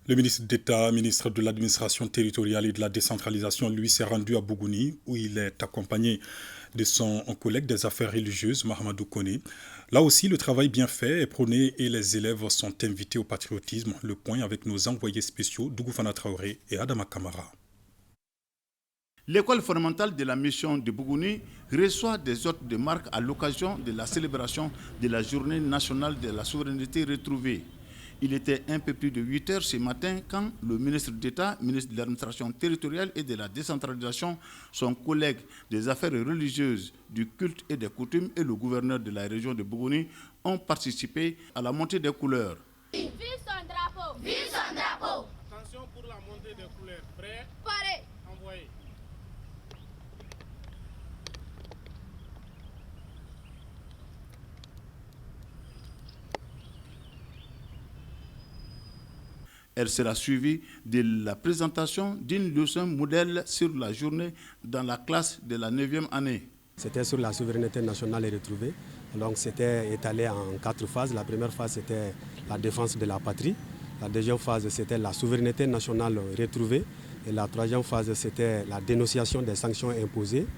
Le ministre d'État, ministre de l'Administration territoriale et de la décentralisation, lui, s'est rendu à Bougouni, où il est accompagné de son collègue des affaires religieuses, Mahamadou Koné. Là aussi, le travail bien fait est prôné et les élèves sont invités au patriotisme. Le point avec nos envoyés spéciaux, Dougoufana Traoré et Adama Kamara. L'école fondamentale de la mission de Bougouni reçoit des hôtes de marque à l'occasion de la célébration de la journée nationale de la souveraineté retrouvée. Il était un peu plus de 8 heures ce matin quand le ministre d'État, ministre de l'Administration territoriale et de la décentralisation, son collègue des affaires religieuses, du culte et des coutumes et le gouverneur de la région de Bougouni ont participé à la montée des couleurs. Vive son drapeau! Vive son drapeau! Attention pour la montée des couleurs. Prêt? Paré! Envoyé. Elle sera suivie de la présentation d'une leçon modèle sur la journée dans la classe de la 9e année. C'était sur la souveraineté nationale et retrouvée. Donc c'était étalé en 4 phases. La première phase, c'était la défense de la patrie. La deuxième phase, c'était la souveraineté nationale retrouvée. Et la troisième phase, c'était la dénonciation des sanctions imposées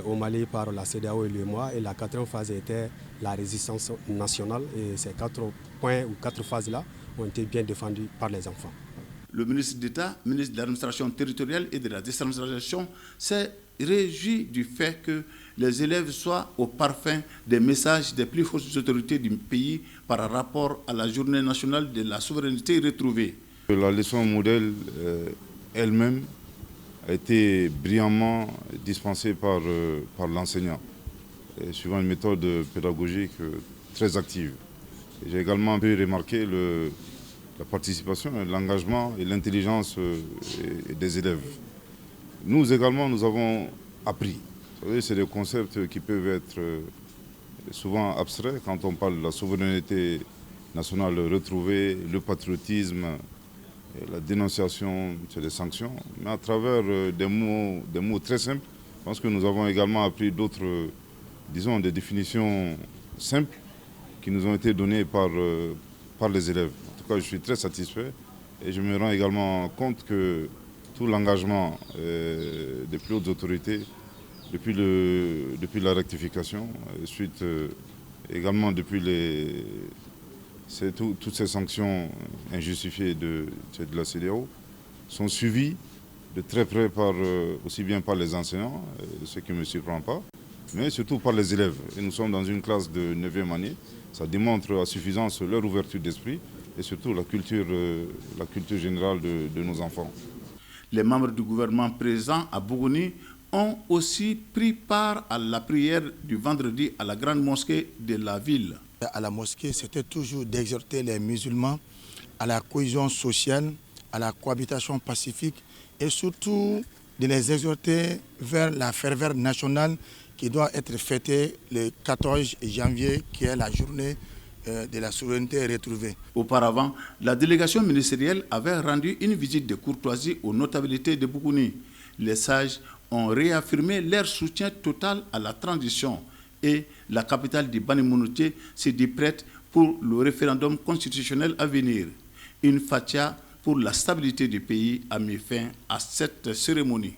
au Mali par la CEDEAO et l'UEMOA. Et la quatrième phase était la résistance nationale. Et ces 4 points ou 4 phases-là ont été bien défendus par les enfants. Le ministre d'État, ministre de l'Administration territoriale et de la décentralisation s'est réjoui du fait que les élèves soient au parfum des messages des plus fortes autorités du pays par rapport à la journée nationale de la souveraineté retrouvée. La leçon modèle elle-même a été brillamment dispensée par l'enseignant, suivant une méthode pédagogique très active. J'ai également pu remarquer la participation, l'engagement et l'intelligence des élèves. Nous également, nous avons appris. Vous savez, c'est des concepts qui peuvent être souvent abstraits quand on parle de la souveraineté nationale retrouvée, le patriotisme, la dénonciation des sanctions. Mais à travers des mots très simples, je pense que nous avons également appris d'autres, disons, des définitions simples qui nous ont été données par les élèves. En tout cas, je suis très satisfait et je me rends également compte que tout l'engagement des plus hautes autorités, depuis la rectification, suite également depuis toutes ces sanctions injustifiées de la CEDEAO, sont suivies de très près aussi bien par les enseignants, ce qui ne me surprend pas, mais surtout par les élèves. Et nous sommes dans une classe de 9e année. Ça démontre à suffisance leur ouverture d'esprit et surtout la culture générale de nos enfants. Les membres du gouvernement présents à Bougouni ont aussi pris part à la prière du vendredi à la grande mosquée de la ville. À la mosquée, c'était toujours d'exhorter les musulmans à la cohésion sociale, à la cohabitation pacifique et surtout de les exhorter vers la ferveur nationale qui doit être fêtée le 14 janvier, qui est la journée de la souveraineté retrouvée. Auparavant, la délégation ministérielle avait rendu une visite de courtoisie aux notabilités de Bougouni. Les sages ont réaffirmé leur soutien total à la transition et la capitale du Bani Mounouté s'est dit prête pour le référendum constitutionnel à venir. Une fatia pour la stabilité du pays a mis fin à cette cérémonie.